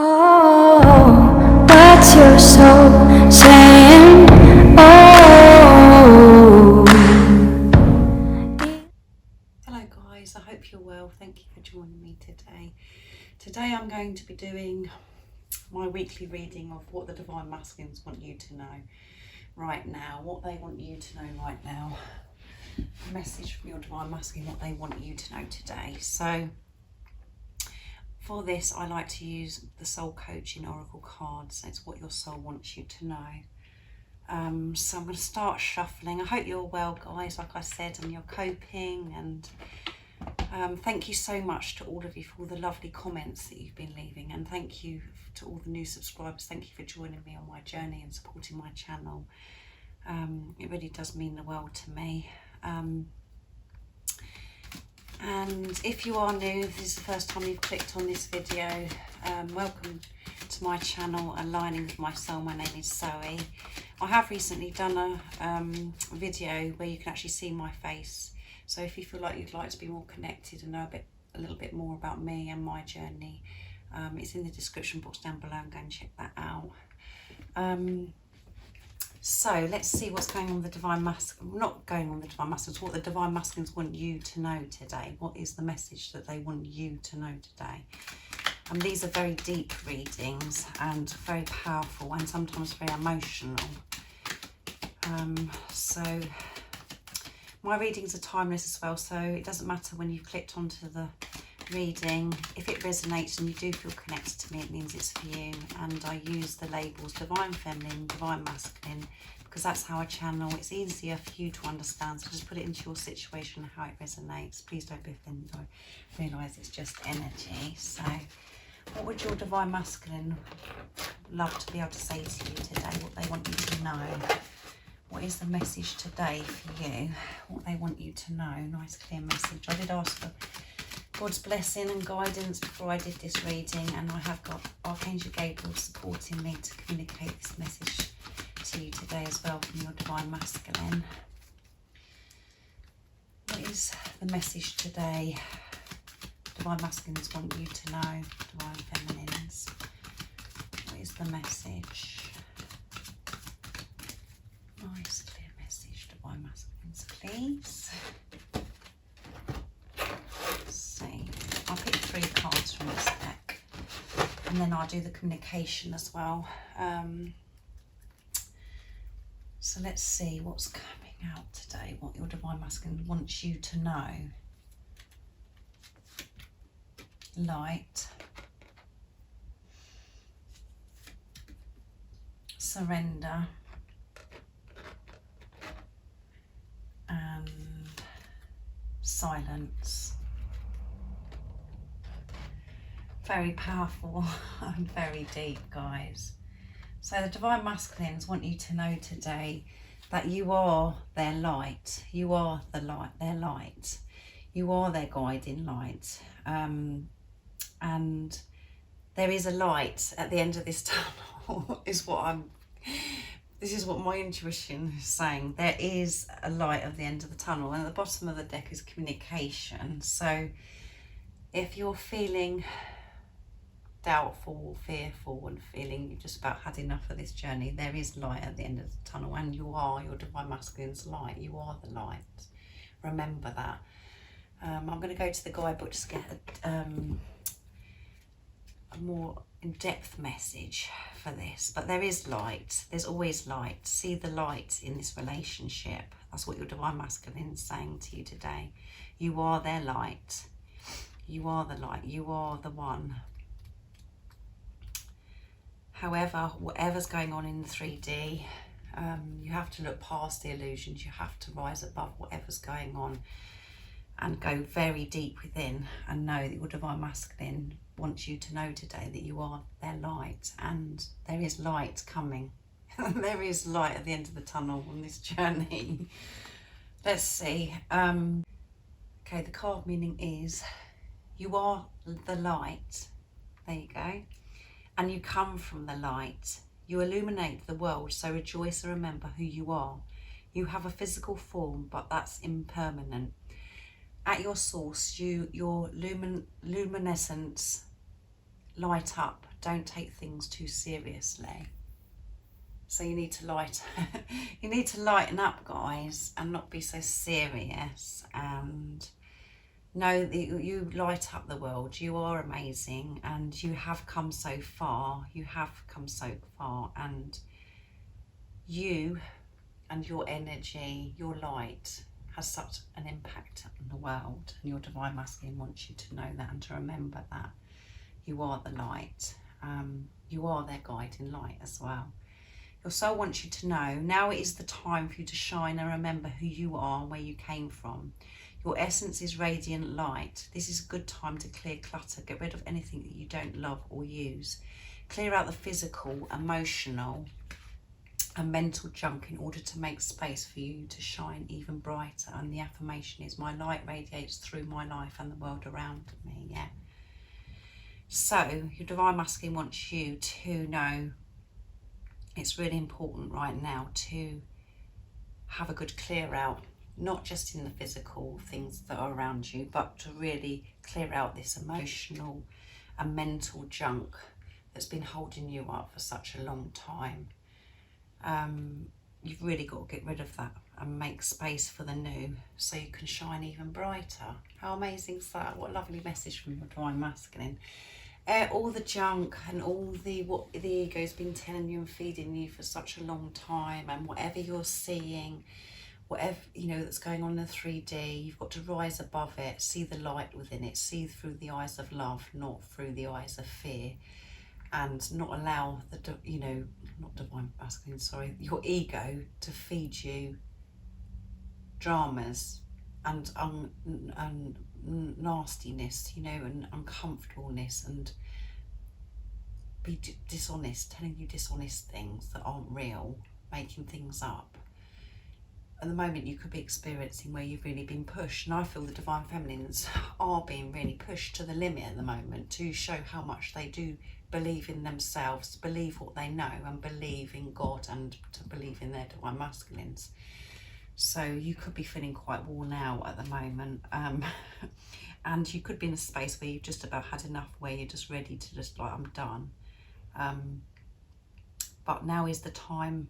Oh, what's your soul saying? Oh. Hello guys, I hope you're well. Thank you for joining me today. Today I'm going to be doing my weekly reading of what the Divine Masculines want you to know right now, what they want you to know right now. A message from your Divine Masculine, what they want you to know today. So for this, I like to use the Soul Coaching Oracle cards. It's what your soul wants you to know. So I'm going to start shuffling. I hope you're well, guys. Like I said, and you're coping. And thank you so much to all of you for all the lovely comments that you've been leaving. And thank you to all the new subscribers. Thank you for joining me on my journey and supporting my channel. It really does mean the world to me. And if you are new, if this is the first time you've clicked on this video, welcome to my channel, Aligning with My Soul. My name is Zoe. I have recently done a video where you can actually see my face. So if you feel like you'd like to be more connected and know a little bit more about me and my journey, it's in the description box down below, and go and check that out. So let's see what's going on with the Divine Masculine, not going on the Divine Masculines, what the Divine Masculines want you to know today. What is the message that they want you to know today? And these are very deep readings and very powerful and sometimes very emotional. So my readings are timeless as well, so it doesn't matter when you've clicked onto the reading. If it resonates and you do feel connected to me, it means it's for you. And I use the labels Divine Feminine, Divine Masculine, because that's how I channel. It's easier for you to understand, so just put it into your situation and how it resonates. Please don't be offended. I realise it's just energy. So what would your Divine Masculine love to be able to say to you today? What they want you to know? What is the message today for you? What they want you to know? Nice clear message. I did ask for God's blessing and guidance before I did this reading, and I have got Archangel Gabriel supporting me to communicate this message to you today as well from your Divine Masculine. What is the message today? Divine Masculines want you to know, Divine Feminines. What is the message? Nice clear message, Divine Masculines, please. I'll pick 3 cards from this deck, and then I'll do the communication as well. So let's see what's coming out today, what your Divine Masculine wants you to know. Light, surrender, and silence. Very powerful and very deep, guys. So the Divine Masculines want you to know today that you are their light. You are the light, their light. You are their guiding light. And there is a light at the end of this tunnel. This is what my intuition is saying. There is a light at the end of the tunnel, and at the bottom of the deck is communication. So if you're feeling doubtful, fearful, and feeling you've just about had enough of this journey, there is light at the end of the tunnel, and you are your Divine Masculine's light. You are the light. Remember that. I'm going to go to the guidebook to get a more in-depth message for this, but there is light. There's always light. See the light in this relationship. That's what your Divine Masculine is saying to you today. You are their light. You are the light. You are the one. However, whatever's going on in the 3D, you have to look past the illusions. You have to rise above whatever's going on and go very deep within and know that your Divine Masculine wants you to know today that you are their light, and there is light coming. There is light at the end of the tunnel on this journey. Let's see. Okay, the card meaning is you are the light. There you go. And you come from the light. You illuminate the world, so rejoice and remember who you are. You have a physical form, but that's impermanent. At your source, your luminescence light up don't take things too seriously. So you need to you need to lighten up, guys, and not be so serious, and know that you light up the world. You are amazing, and you have come so far. You have come so far, and you and your energy, your light, has such an impact on the world, and your Divine Masculine wants you to know that and to remember that you are the light. You are their guiding light as well. Your soul wants you to know now is the time for you to shine and remember who you are and where you came from. Your essence is radiant light. This is a good time to clear clutter, get rid of anything that you don't love or use. Clear out the physical, emotional and mental junk in order to make space for you to shine even brighter. And the affirmation is, my light radiates through my life and the world around me. Yeah. So your Divine Masculine wants you to know it's really important right now to have a good clear out, not just in the physical things that are around you, but to really clear out this emotional and mental junk that's been holding you up for such a long time. You've really got to get rid of that and make space for the new so you can shine even brighter. How amazing is that? What a lovely message from your Divine Masculine. All the junk and all what the ego's been telling you and feeding you for such a long time, and whatever you're seeing, whatever that's going on in the 3D, you've got to rise above it, see the light within it, see through the eyes of love, not through the eyes of fear, and not allow not Divine Masculine, sorry, your ego to feed you dramas and nastiness, and uncomfortableness, and be dishonest, telling you dishonest things that aren't real, making things up. At the moment you could be experiencing where you've really been pushed, and I feel the Divine Feminines are being really pushed to the limit at the moment to show how much they do believe in themselves, believe what they know, and believe in God, and to believe in their Divine Masculines. So you could be feeling quite worn out at the moment, and you could be in a space where you've just about had enough, where you're just ready to just like, I'm done. But now is the time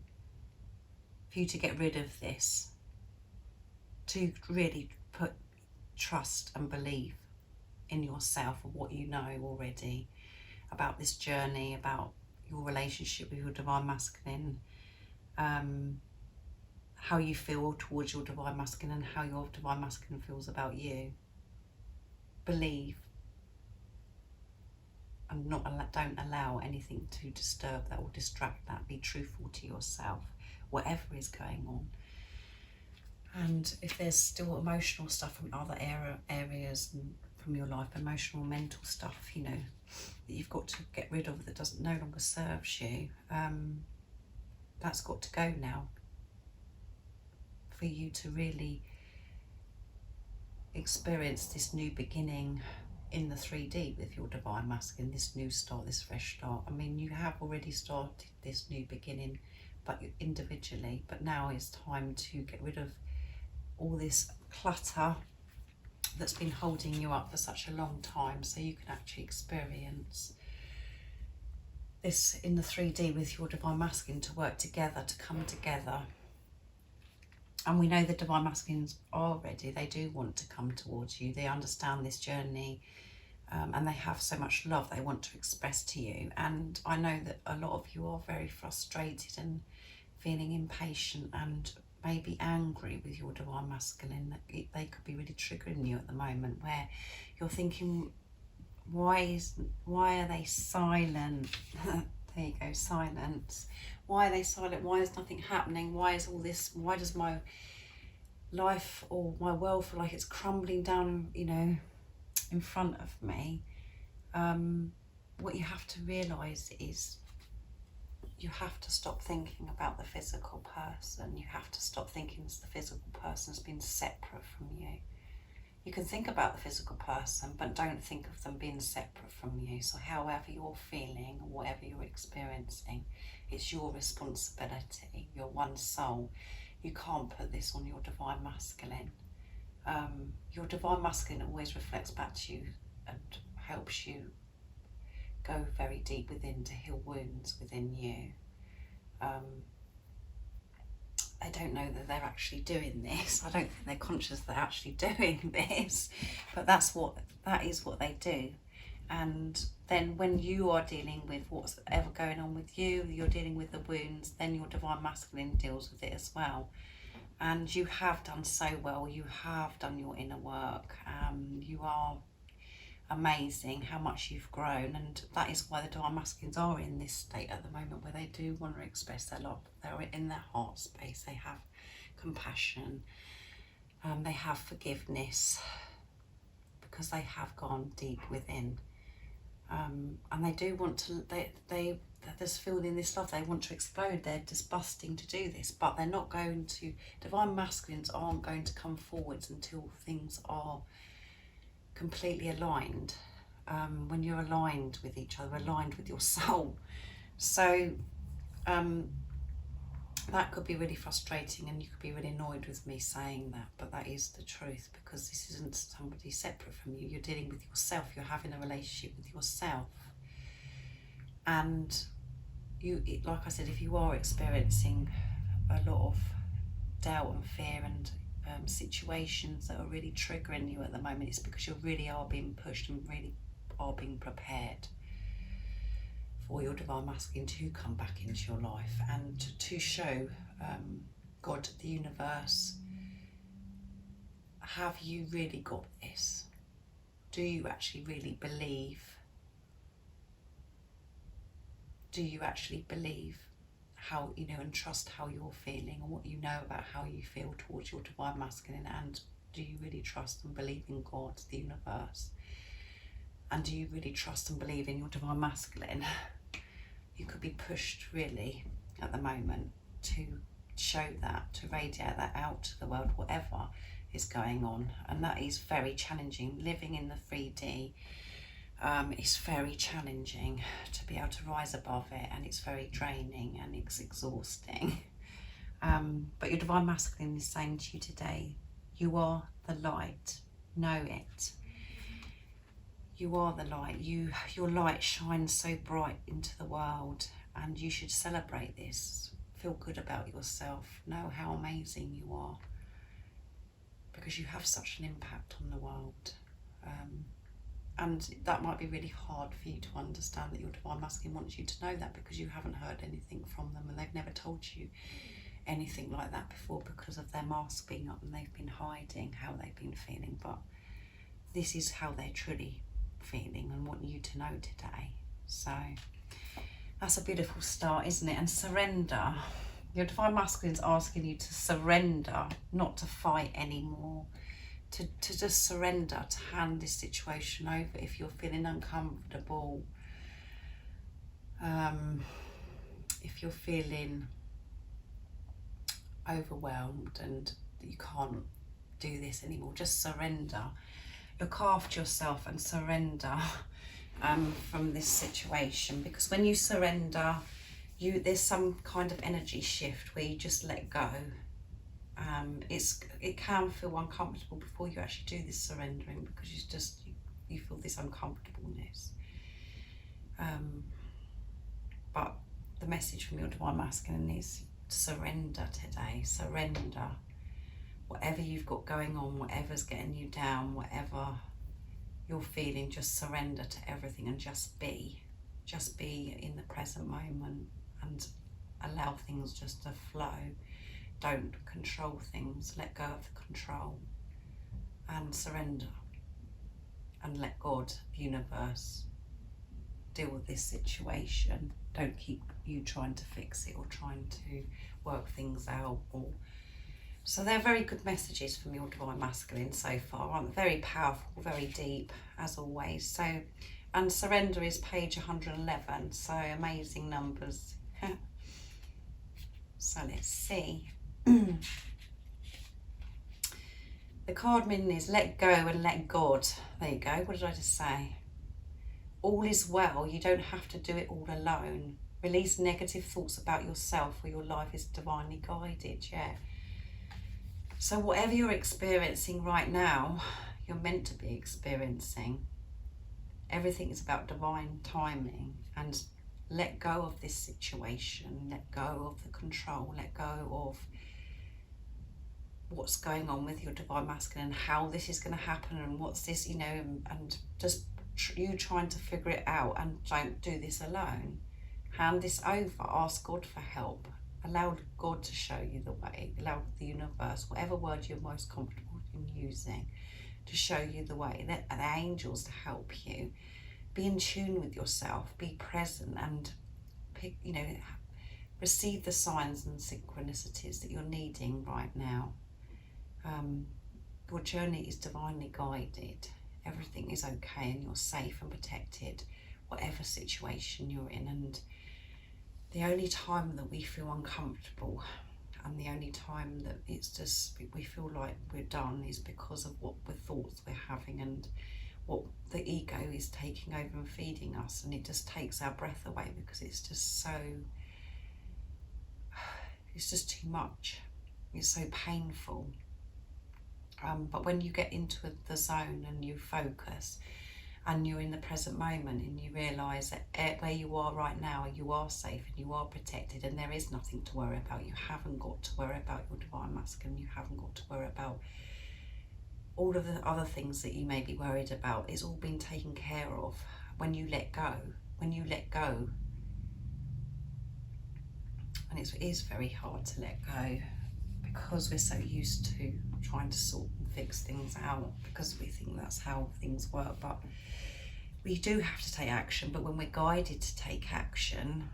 for you to get rid of this, to really put trust and believe in yourself and what you know already about this journey, about your relationship with your Divine Masculine, how you feel towards your Divine Masculine and how your Divine Masculine feels about you. Believe, and don't allow anything to disturb that or distract that. Be truthful to yourself, whatever is going on. And if there's still emotional stuff from other areas from your life, emotional, mental stuff, that you've got to get rid of, that no longer serves you, that's got to go now, for you to really experience this new beginning in the 3D with your Divine Masculine, this new start, this fresh start. I mean, you have already started this new beginning, but individually, but now it's time to get rid of all this clutter that's been holding you up for such a long time, so you can actually experience this in the 3D with your Divine Masculine, to work together, to come together. And we know the Divine Masculines are ready. They do want to come towards you. They understand this journey, and they have so much love they want to express to you. And I know that a lot of you are very frustrated and feeling impatient and maybe angry with your Divine Masculine. They could be really triggering you at the moment, where you're thinking, why are they silent? There you go, silence. Why are they silent? Why is nothing happening? Why is all this? Why does my life or my world feel like it's crumbling down, in front of me? What you have to realise is you have to stop thinking about the physical person. You have to stop thinking the physical person has been separate from you. You can think about the physical person, but don't think of them being separate from you. So however you're feeling or whatever you're experiencing, it's your responsibility. You're one soul. You can't put this on your Divine Masculine. Your Divine Masculine always reflects back to you and helps you go very deep within to heal wounds within you. They don't know that they're actually doing this. I don't think they're conscious they're actually doing this, but that is what they do. And then when you are dealing with what's ever going on with you, you're dealing with the wounds, then your divine masculine deals with it as well. And you have done so well. You have done your inner work. You are amazing how much you've grown, and that is why the divine masculines are in this state at the moment, where they do want to express their love. They're in their heart space. They have compassion. They have forgiveness, because they have gone deep within. And they do want to, they're just feeling this love. They want to explode. They're just busting to do this, but they're not going to. Divine masculines aren't going to come forwards until things are completely aligned. When you're aligned with each other, aligned with your soul. So that could be really frustrating, and you could be really annoyed with me saying that, but that is the truth, because this isn't somebody separate from you. You're dealing with yourself. You're having a relationship with yourself. And like I said, if you are experiencing a lot of doubt and fear and situations that are really triggering you at the moment, it's because you really are being pushed and really are being prepared for your divine masculine to come back into your life and to show God, the universe, have you really got this? Do you actually really believe? Do you actually believe how, and trust how you're feeling and what you know about how you feel towards your divine masculine? And do you really trust and believe in God, the universe? And do you really trust and believe in your divine masculine? You could be pushed really at the moment to show that, to radiate that out to the world, whatever is going on. And that is very challenging. Living in the 3D is very challenging to be able to rise above it, and it's very draining and it's exhausting. But your divine masculine is saying to you today, you are the light. Know it. You are the light. Your light shines so bright into the world, and you should celebrate this. Feel good about yourself. Know how amazing you are, because you have such an impact on the world. And that might be really hard for you to understand, that your divine masculine wants you to know that, because you haven't heard anything from them, and they've never told you anything like that before, because of their mask being up and they've been hiding how they've been feeling. But this is how they're truly feeling and want you to know today. So that's a beautiful start, isn't it? And surrender. Your divine masculine's asking you to surrender, not to fight anymore, to just surrender, to hand this situation over if you're feeling uncomfortable, if you're feeling overwhelmed and you can't do this anymore. Just surrender. Look after yourself and surrender from this situation, because when you surrender, there's some kind of energy shift where you just let go. It can feel uncomfortable before you actually do this surrendering, because you feel this uncomfortableness. But the message from your divine masculine is surrender today. Surrender. Whatever you've got going on, whatever's getting you down, whatever you're feeling, just surrender to everything and just be. Just be in the present moment and allow things just to flow. Don't control things. Let go of the control and surrender. And let God, the universe, deal with this situation. Don't keep you trying to fix it or trying to work things out. So they're very good messages from your divine masculine so far, aren't they? Very powerful, very deep, as always. So, and surrender is page 111. So amazing numbers. So let's see. The card meaning is let go and let God. There you go. What did I just say? All is well. You don't have to do it all alone. Release negative thoughts about yourself, or your life is divinely guided. Yeah. So whatever you're experiencing right now, you're meant to be experiencing. Everything is about divine timing, and let go of this situation, let go of the control, let go of what's going on with your divine masculine, how this is going to happen, and what's this, you know, and just you trying to figure it out. And don't do this alone. Hand this over, ask God for help, allow God to show you the way, allow the universe, whatever word you're most comfortable in using, to show you the way, the angels to help you. Be in tune with yourself, be present, and pick, you know, receive the signs and synchronicities that you're needing right now. Your journey is divinely guided. Everything is okay, and you're safe and protected, whatever situation you're in. And the only time that we feel uncomfortable, and the only time that it's just we feel like we're done, is because of what the thoughts we're having and what the ego is taking over and feeding us. And it just takes our breath away, because it's just so, it's just too much. It's so painful. But when you get into the zone and you focus and you're in the present moment, and you realise that where you are right now, you are safe and you are protected, and there is nothing to worry about. You haven't got to worry about your divine masculine. You haven't got to worry about all of the other things that you may be worried about. It's all been taken care of when you let go. When you let go, and it is very hard to let go, because we're so used to trying to sort and fix things out, because we think that's how things work. But we do have to take action, but when we're guided to take action.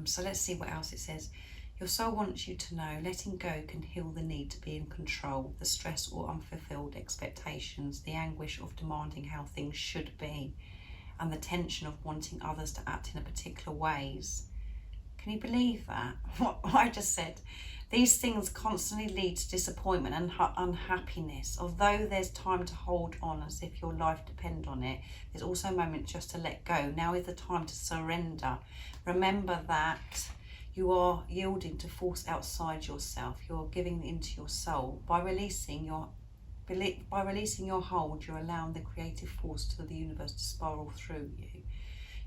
So let's see what else it says. Your soul wants you to know letting go can heal the need to be in control, the stress or unfulfilled expectations, the anguish of demanding how things should be, and the tension of wanting others to act in a particular ways. Can you believe that? What I just said? These things constantly lead to disappointment and unhappiness. Although there's time to hold on as if your life depends on it, there's also a moment just to let go. Now is the time to surrender. Remember that you are yielding to force outside yourself. You're giving into your soul. By releasing your hold, you're allowing the creative force to the universe to spiral through you.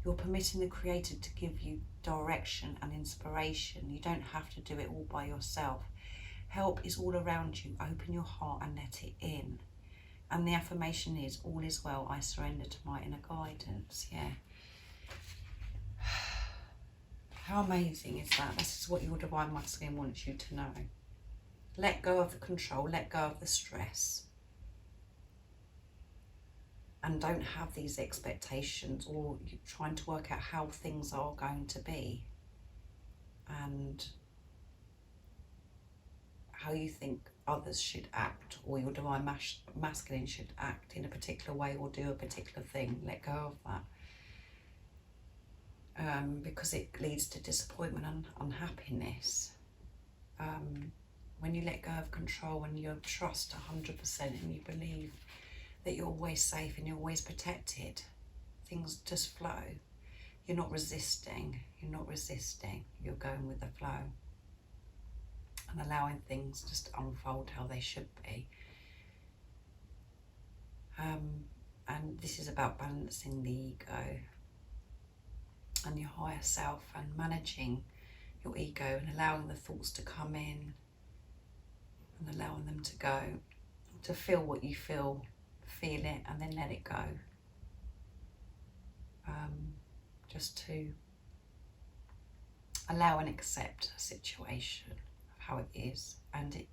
You're permitting the Creator to give you direction and inspiration. You don't have to do it all by yourself. Help is all around you. Open your heart and let it in. And the affirmation is, all is well, I surrender to my inner guidance. Yeah. How amazing is that? This is what your divine masculine wants you to know. Let go of the control, let go of the stress. And don't have these expectations, or you're trying to work out how things are going to be and how you think others should act, or your divine masculine should act in a particular way or do a particular thing. Let go of that, because it leads to disappointment and unhappiness. When you let go of control and you trust 100% and you believe that you're always safe and you're always protected, things just flow. You're not resisting, you're going with the flow and allowing things just to unfold how they should be. And this is about balancing the ego and your higher self, and managing your ego and allowing the thoughts to come in and allowing them to go, to feel what you feel it, and then let it go. Just to allow and accept a situation of how it is. And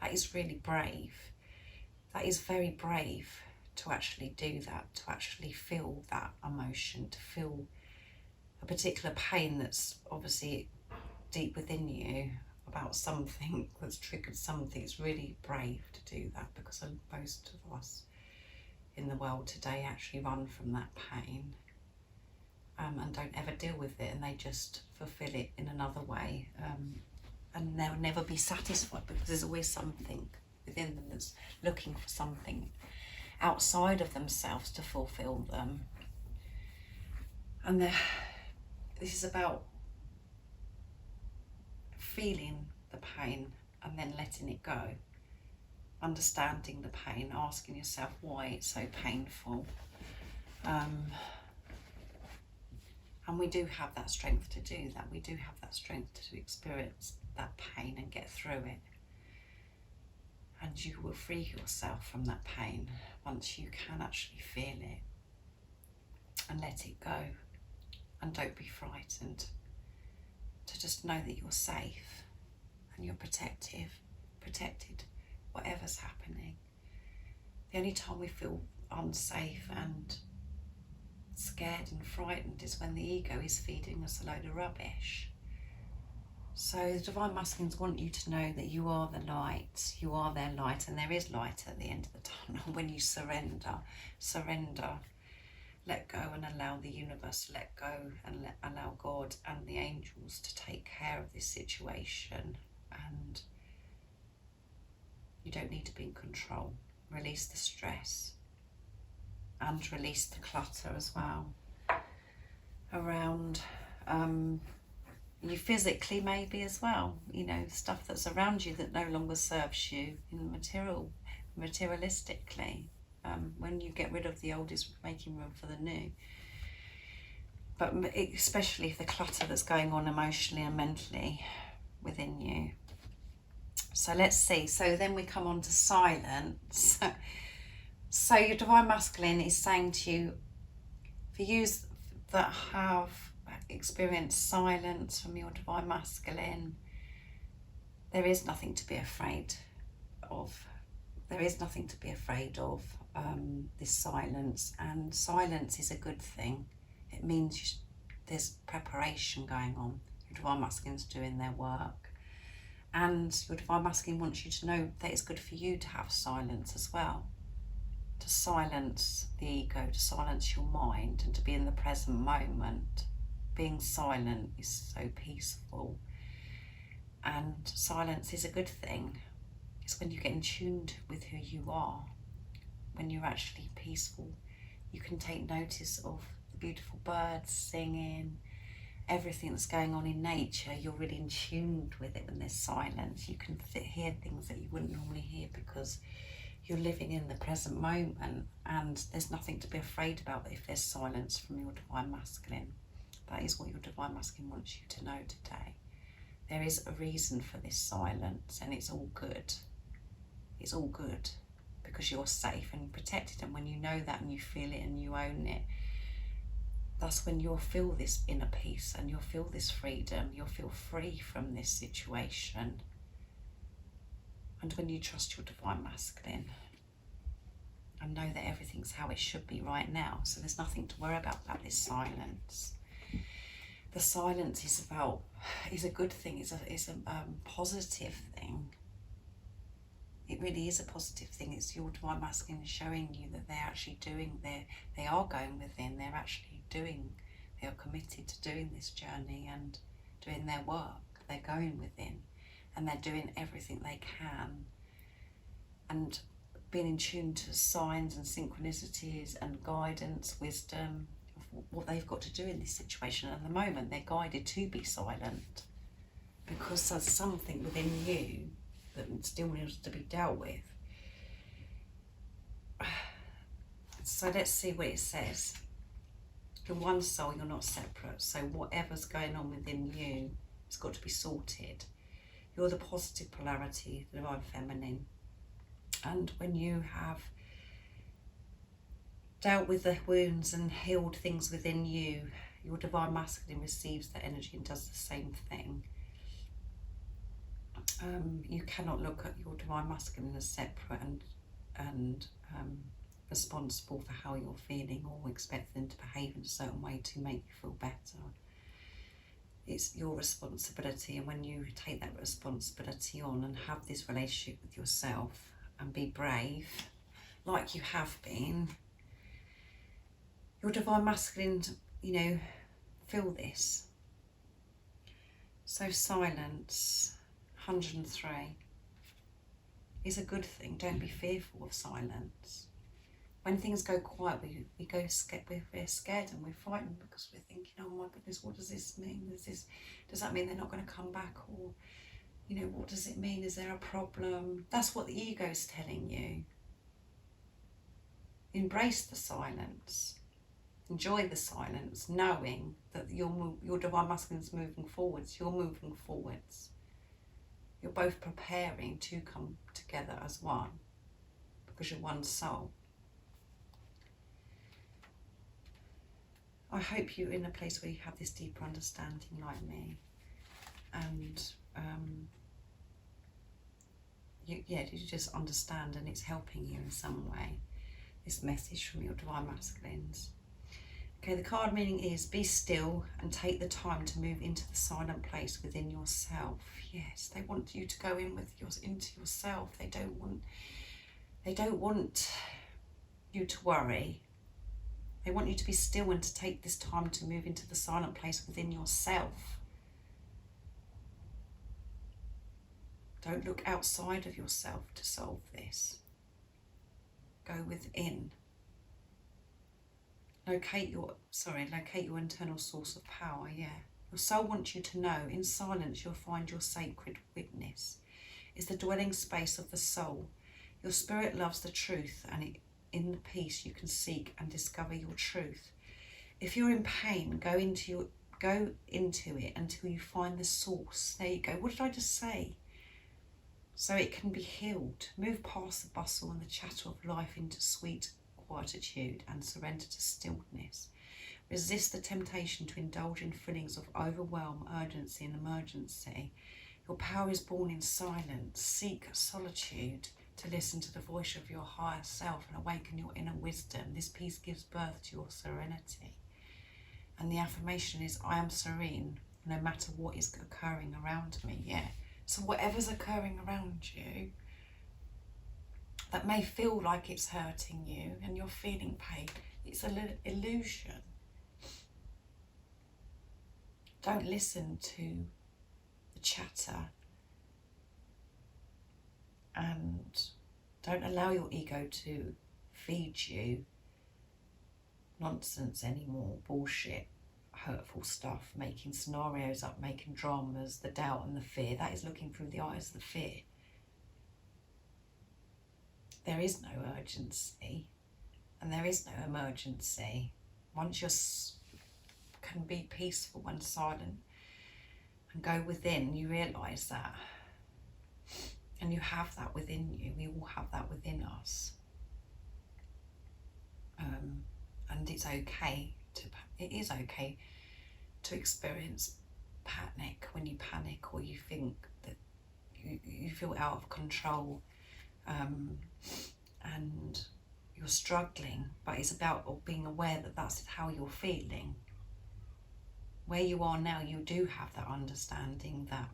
that is really brave. That is very brave to actually do that, to actually feel that emotion, to feel a particular pain that's obviously deep within you about something that's triggered something. It's really brave to do that, because most of us in the world today actually run from that pain, and don't ever deal with it, and they just fulfill it in another way, and they'll never be satisfied, because there's always something within them that's looking for something outside of themselves to fulfill them. And this is about feeling the pain and then letting it go. understanding the pain, asking yourself why it's so painful. And we do have that strength to do that. We do have that strength to experience that pain and get through it. And you will free yourself from that pain once you can actually feel it and let it go. And don't be frightened. To just know that you're safe and you're protected, whatever's happening. The only time we feel unsafe and scared and frightened is when the ego is feeding us a load of rubbish. So the Divine Masculines want you to know that you are the light, you are their light, and there is light at the end of the tunnel when you surrender, let go and allow the universe to let go, and allow God and the angels to take care of this situation. And you don't need to be in control. Release the stress and release the clutter as well around you physically, maybe as well, you know, stuff that's around you that no longer serves you in materialistically. When you get rid of the old, is making room for the new. But especially if the clutter that's going on emotionally and mentally within you. So let's see. So then we come on to silence. So your Divine Masculine is saying to you, for you that have experienced silence from your Divine Masculine, there is nothing to be afraid of. There is nothing to be afraid of, this silence. And silence is a good thing. It means there's preparation going on. Your Divine Masculine's doing their work. And your Divine Masculine wants you to know that it's good for you to have silence as well. To silence the ego, to silence your mind, and to be in the present moment. Being silent is so peaceful. And silence is a good thing. It's when you get in tune with who you are. When you're actually peaceful, you can take notice of the beautiful birds singing, everything that's going on in nature. You're really in tune with it when there's silence. You can hear things that you wouldn't normally hear because you're living in the present moment, and there's nothing to be afraid about if there's silence from your Divine Masculine. That is what your Divine Masculine wants you to know today. There is a reason for this silence, and it's all good. It's all good because you're safe and protected, and when you know that and you feel it and you own it, that's when you'll feel this inner peace and you'll feel this freedom. You'll feel free from this situation. And when you trust your Divine Masculine and know that everything's how it should be right now, so there's nothing to worry about this silence. The silence is a good thing. It's a positive thing. It really is a positive thing. It's your Divine Masculine showing you that they're actually they are going within. They're actually they are committed to doing this journey and doing their work. They're going within. And they're doing everything they can, and being in tune to signs and synchronicities and guidance, wisdom, of what they've got to do in this situation. And at the moment, they're guided to be silent because there's something within you that still needs to be dealt with. So let's see what it says. You're one soul, you're not separate. So whatever's going on within you, it's got to be sorted. You're the positive polarity, the Divine Feminine. And when you have dealt with the wounds and healed things within you, your Divine Masculine receives that energy and does the same thing. You cannot look at your Divine Masculine as separate and responsible for how you're feeling or expect them to behave in a certain way to make you feel better. It's your responsibility, and when you take that responsibility on and have this relationship with yourself and be brave, like you have been, your Divine Masculine, feel this. So silence, 103, is a good thing. Don't be fearful of silence. When things go quiet, we're scared and we're frightened because we're thinking, oh my goodness, what does this mean? Does that mean they're not going to come back? Or You know, what does it mean? Is there a problem? That's what the ego is telling you. Embrace the silence. Enjoy the silence, knowing that your divine masculine is moving forwards. You're moving forwards. You're both preparing to come together as one, because you're one soul. I hope you're in a place where you have this deeper understanding like me, and you just understand, and it's helping you in some way, this message from your divine masculines. Okay, the card meaning is be still and take the time to move into the silent place within yourself. Yes, they want you to go into yourself. They don't want you to worry. They want you to be still and to take this time to move into the silent place within yourself. Don't look outside of yourself to solve this. Go within. Locate your internal source of power, yeah. Your soul wants you to know, in silence you'll find your sacred witness. It's the dwelling space of the soul. Your spirit loves the truth, and in the peace you can seek and discover your truth. If you're in pain, go into it until you find the source. There you go. What did I just say? So it can be healed. Move past the bustle and the chatter of life into sweet quietude and surrender to stillness. Resist the temptation to indulge in feelings of overwhelm, urgency and emergency. Your power is born in silence. Seek solitude to listen to the voice of your higher self and awaken your inner wisdom. This peace gives birth to your serenity. And the affirmation is, I am serene no matter what is occurring around me. Yeah. So whatever's occurring around you that may feel like it's hurting you and you're feeling pain, it's an illusion. Don't listen to the chatter, and don't allow your ego to feed you nonsense anymore, bullshit, hurtful stuff, making scenarios up, making dramas, the doubt and the fear. That is looking through the eyes of the fear. There is no urgency and there is no emergency. Once you can be peaceful and silent and go within, you realise that. And you have that within you. We all have that within us. And it's okay to experience panic when you panic, or you think that you feel out of control, and you're struggling. But it's about being aware that that's how you're feeling. Where you are now, you do have that understanding that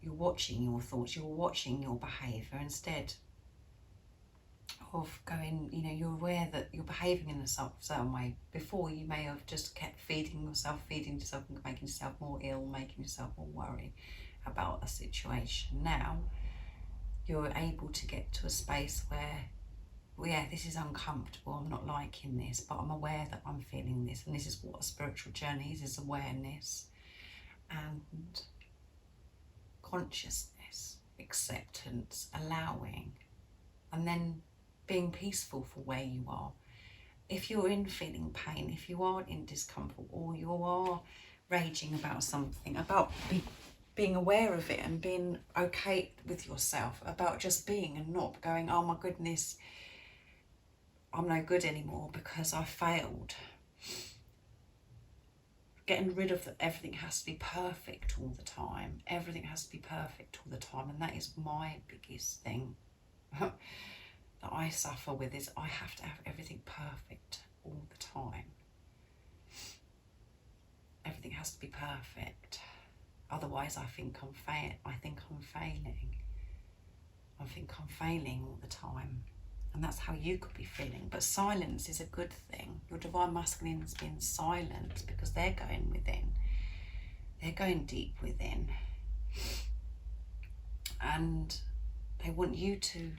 you're watching your thoughts, you're watching your behaviour, instead of going, you're aware that you're behaving in a certain way. Before, you may have just kept feeding yourself, and making yourself more ill, making yourself more worried about a situation. Now, you're able to get to a space where, yeah, this is uncomfortable, I'm not liking this, but I'm aware that I'm feeling this, and this is what a spiritual journey is awareness and consciousness, acceptance, allowing, and then being peaceful for where you are. If you're in feeling pain, if you are in discomfort, or you are raging about something, about being aware of it and being okay with yourself, about just being and not going, oh my goodness, I'm no good anymore because I failed. Getting rid of everything has to be perfect all the time. Everything has to be perfect all the time, and that is my biggest thing that I suffer with, is I have to have everything perfect all the time. Everything has to be perfect. Otherwise, I think I'm failing. I think I'm failing all the time. And that's how you could be feeling. But silence is a good thing. Your divine masculine is being silent because they're going within. They're going deep within. And they want you to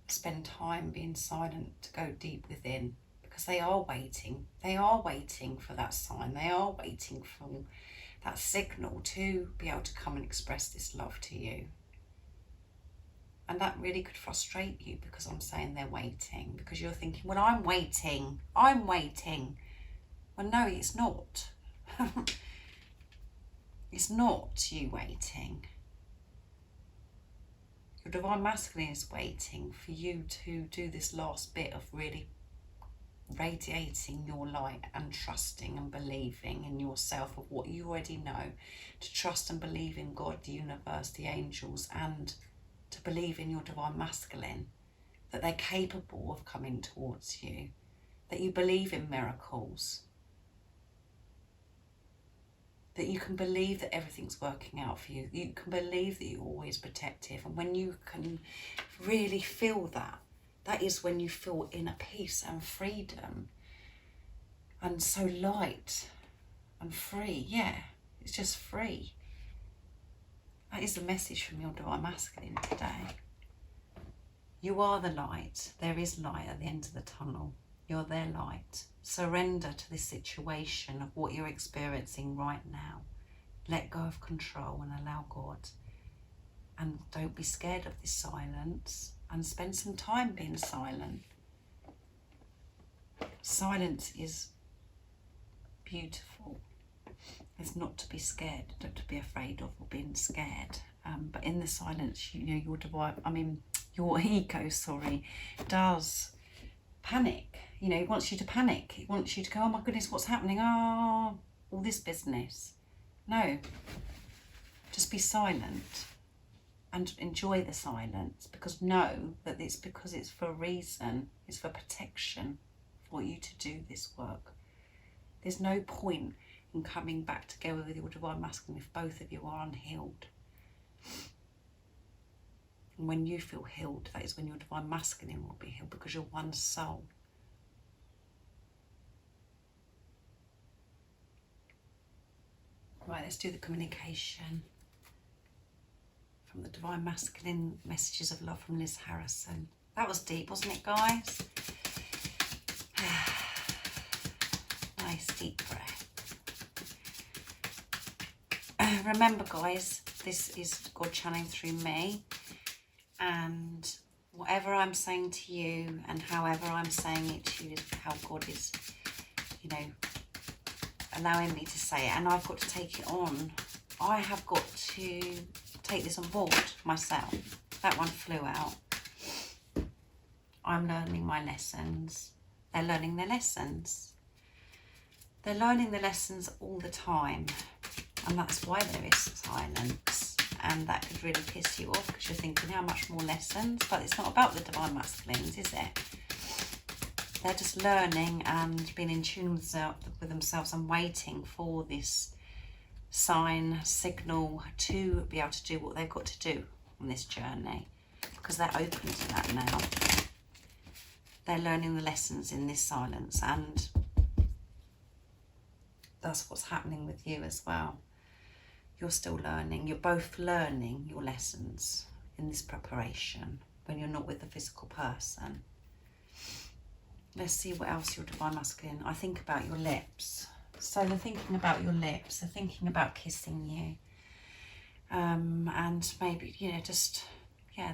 spend time being silent to go deep within, because they are waiting. They are waiting for that sign. They are waiting for that signal to be able to come and express this love to you. And that really could frustrate you, because I'm saying they're waiting, because you're thinking, well, I'm waiting. Well, no, it's not. It's not you waiting. Your divine masculine is waiting for you to do this last bit of really radiating your light and trusting and believing in yourself, of what you already know, to trust and believe in God, the universe, the angels, and to believe in your divine masculine, that they're capable of coming towards you, that you believe in miracles, that you can believe that everything's working out for you, you can believe that you're always protective. And when you can really feel that, that is when you feel inner peace and freedom, and so light and free. Yeah, it's just free. That is the message from your divine masculine today. You are the light. There is light at the end of the tunnel. You're their light. Surrender to this situation of what you're experiencing right now. Let go of control and allow God. And don't be scared of this silence, and spend some time being silent. Silence is beautiful. It's not to be scared, not to be afraid of or being scared. But in the silence, you know, your ego, does panic. You know, it wants you to panic. It wants you to go, oh my goodness, what's happening? Oh, all this business. No, just be silent and enjoy the silence, because know that it's because it's for a reason. It's for protection, for you to do this work. There's no point in coming back together with your divine masculine if both of you are unhealed. And when you feel healed, that is when your divine masculine will be healed, because you're one soul. Right, let's do the communication from the divine masculine, messages of love from Liz Harrison. That was deep, wasn't it, guys? Nice deep breath. Remember, guys, this is God channeling through me, and whatever I'm saying to you and however I'm saying it to you is how God is, you know, allowing me to say it, and I've got to take it on. I have got to take this on board myself. That one flew out. I'm learning my lessons. They're learning their lessons. They're learning the lessons all the time, and that's why there is silence. And that could really piss you off, because you're thinking, how much more lessons? But it's not about the divine masculines, is it? They're just learning and being in tune with themselves and waiting for this sign, signal to be able to do what they've got to do on this journey, because they're open to that now. They're learning the lessons in this silence, and that's what's happening with you as well. You're still learning. You're both learning your lessons in this preparation when you're not with the physical person. Let's see what else your divine masculine. I think about your lips. So they're thinking about your lips. They're thinking about kissing you. And maybe, you know, just, yeah,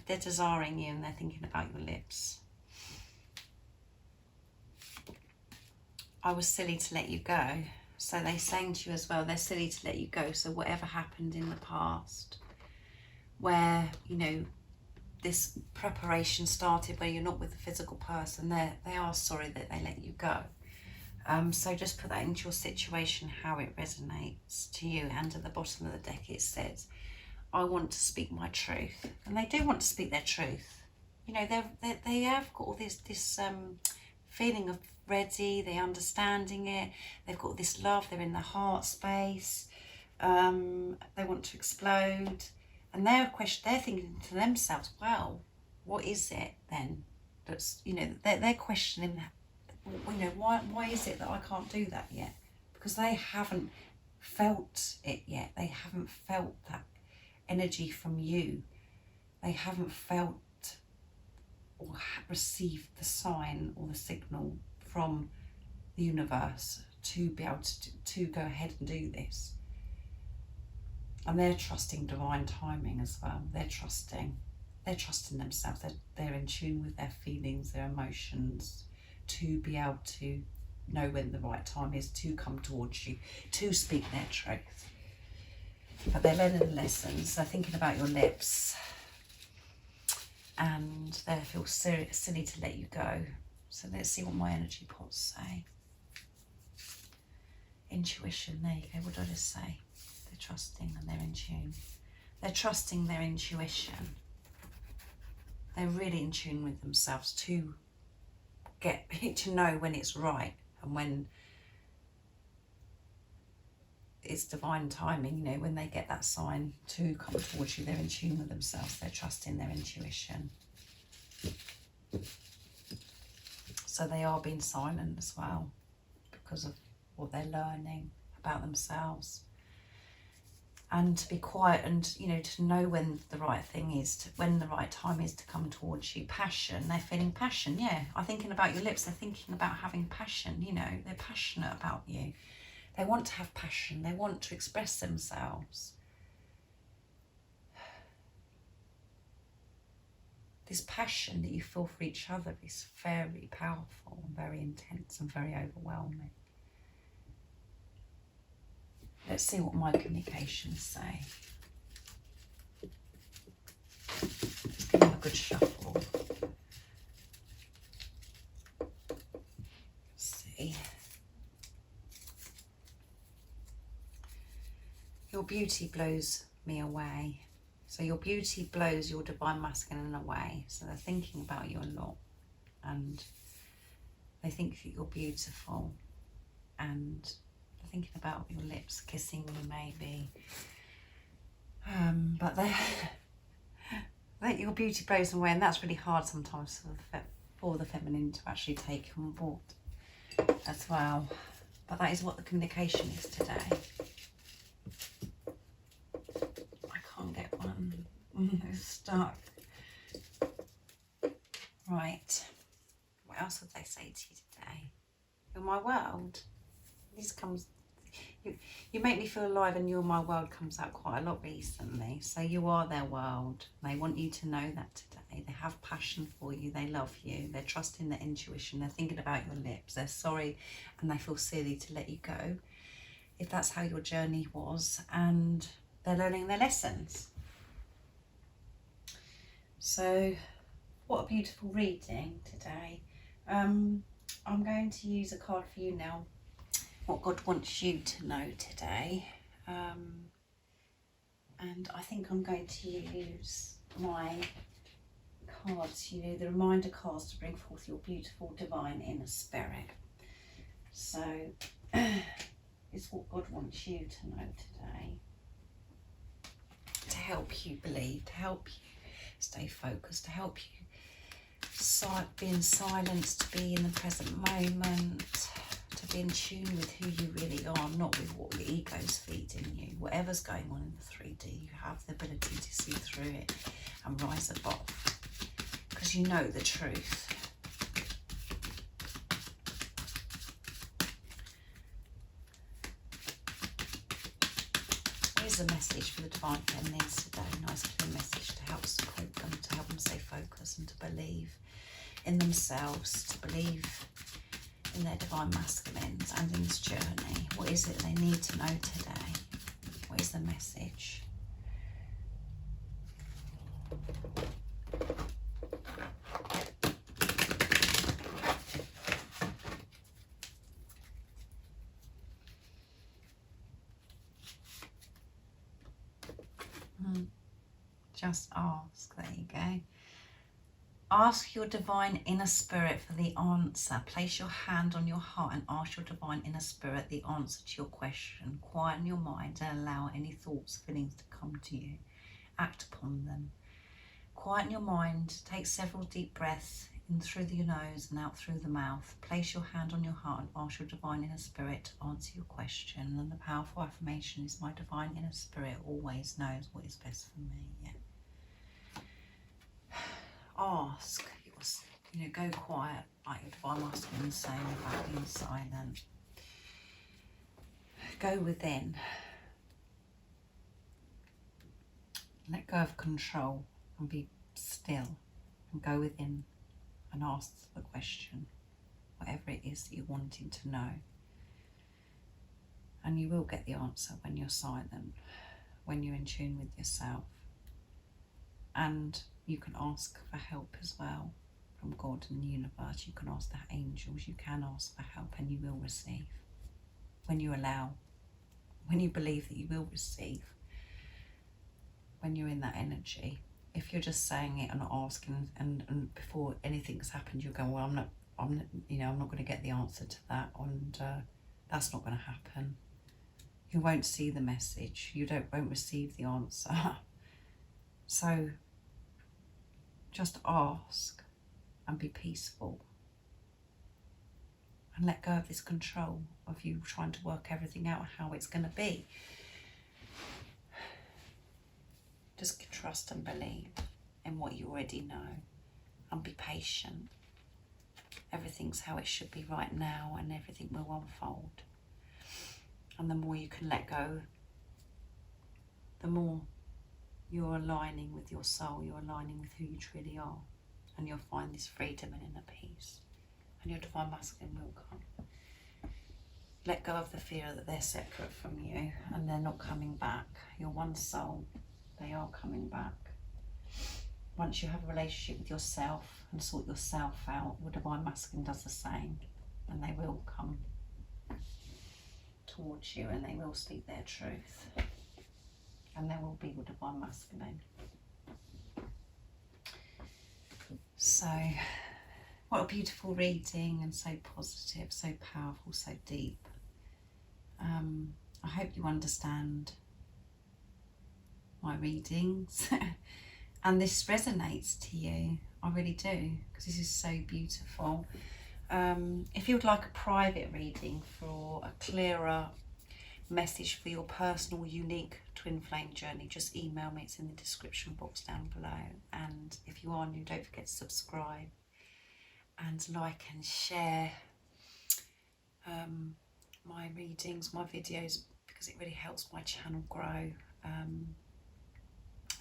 they're desiring you, and they're thinking about your lips. I was silly to let you go. So they're saying to you as well, they're silly to let you go. So whatever happened in the past, where, you know, this preparation started where you're not with the physical person, they are sorry that they let you go. So just put that into your situation, how it resonates to you. And at the bottom of the deck it says, I want to speak my truth. And they do want to speak their truth. You know, they have got all this feeling of ready, they're understanding it, they've got this love, they're in the heart space, they want to explode. And they're thinking to themselves, well, what is it then? That's, you know, they're questioning, you know, why is it that I can't do that yet? Because they haven't felt it yet. They haven't felt that energy from you. They haven't felt or received the sign or the signal from the universe to be able to go ahead and do this. And they're trusting divine timing as well. They're trusting themselves. They're in tune with their feelings, their emotions, to be able to know when the right time is to come towards you, to speak their truth. But they're learning the lessons. They're thinking about your lips, and they feel silly to let you go. So let's see what my energy pots say. Intuition, there you go. What did I just say? They're trusting and they're in tune. They're trusting their intuition. They're really in tune with themselves to get to know when it's right and when it's divine timing, you know, when they get that sign to come towards you. They're in tune with themselves. They're trusting their intuition. So they are being silent as well because of what they're learning about themselves. And to be quiet and, you know, to know when the right thing is, when the right time is to come towards you. Passion, they're feeling passion, yeah. I'm thinking about your lips, they're thinking about having passion, you know, they're passionate about you. They want to have passion, they want to express themselves. This passion that you feel for each other is very powerful and very intense and very overwhelming. Let's see what my communications say. Let's give them a good shuffle. Let's see. Your beauty blows me away. So your beauty blows your divine masculine away. So they're thinking about you a lot. And they think that you're beautiful. And they're thinking about your lips, kissing you maybe. But your beauty blows them away. And that's really hard sometimes for the feminine to actually take on board as well. But that is what the communication is today. I can't get one. It's stuck. Right. What else would they say to you today? You're my world. This comes... You make me feel alive, and You're My World comes out quite a lot recently. So you are their world. They want you to know that today. They have passion for you. They love you. They're trusting their intuition. They're thinking about your lips. They're sorry and they feel silly to let you go, if that's how your journey was. And they're learning their lessons. So what a beautiful reading today. I'm going to use a card for you now. What God wants you to know today. And I think I'm going to use my cards, you know, the reminder cards to bring forth your beautiful divine inner spirit. So it's what God wants you to know today. To help you believe, to help you stay focused, to help you be in silence, to be in the present moment, to be in tune with who you really are, not with what your ego's feeding you. Whatever's going on in the 3D, you have the ability to see through it and rise above, because you know the truth. Here's a message for the divine feminines today. Nice clear message to help support them, to help them stay focused and to believe in themselves, to believe in their divine masculines and in this journey. What is it they need to know today? What is the message? Just ask. There you go. Ask your divine inner spirit for the answer. Place your hand on your heart and ask your divine inner spirit the answer to your question. Quieten your mind and allow any thoughts, feelings to come to you. Act upon them. Quieten your mind. Take several deep breaths in through your nose and out through the mouth. Place your hand on your heart and ask your divine inner spirit to answer your question. And the powerful affirmation is, my divine inner spirit always knows what is best for me. Yeah. Ask, you know, go quiet, like your divine masculine is saying about being silent. Go within. Let go of control and be still and go within and ask the question, whatever it is that you're wanting to know. And you will get the answer when you're silent, when you're in tune with yourself. And you can ask for help as well from God and the universe. You can ask the angels, you can ask for help, and you will receive. When you allow, when you believe that you will receive, when you're in that energy. If you're just saying it and asking, and before anything's happened, you're going, well, I'm not going to get the answer to that, and that's not going to happen. You won't see the message. You won't receive the answer. So just ask and be peaceful, and let go of this control of you trying to work everything out how it's going to be. Just trust and believe in what you already know, and be patient. Everything's how it should be right now, and everything will unfold. And the more you can let go, the more you're aligning with your soul, you're aligning with who you truly are, and you'll find this freedom and inner peace, and your divine masculine will come. Let go of the fear that they're separate from you and they're not coming back. You're one soul. They are coming back. Once you have a relationship with yourself and sort yourself out, your divine masculine does the same, and they will come towards you and they will speak their truth, and they will be your divine masculine. So what a beautiful reading, and so positive, so powerful, so deep. I hope you understand my readings and this resonates to you. I really do, because this is so beautiful. If you would like a private reading for a clearer message for your personal, unique twin flame journey, just email me. It's in the description box down below. And if you are new, don't forget to subscribe and like and share my readings, my videos, because it really helps my channel grow.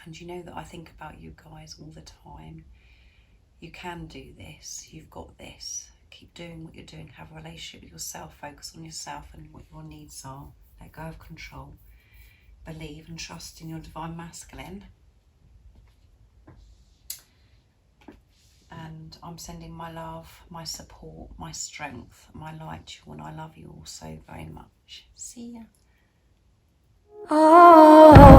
And you know that I think about you guys all the time. You can do this. You've got this. Keep doing what you're doing. Have a relationship with yourself. Focus on yourself and what your needs are. Let go of control. Believe and trust in your divine masculine. And I'm sending my love, my support, my strength, my light to you, and I love you all so very much. See ya. Oh.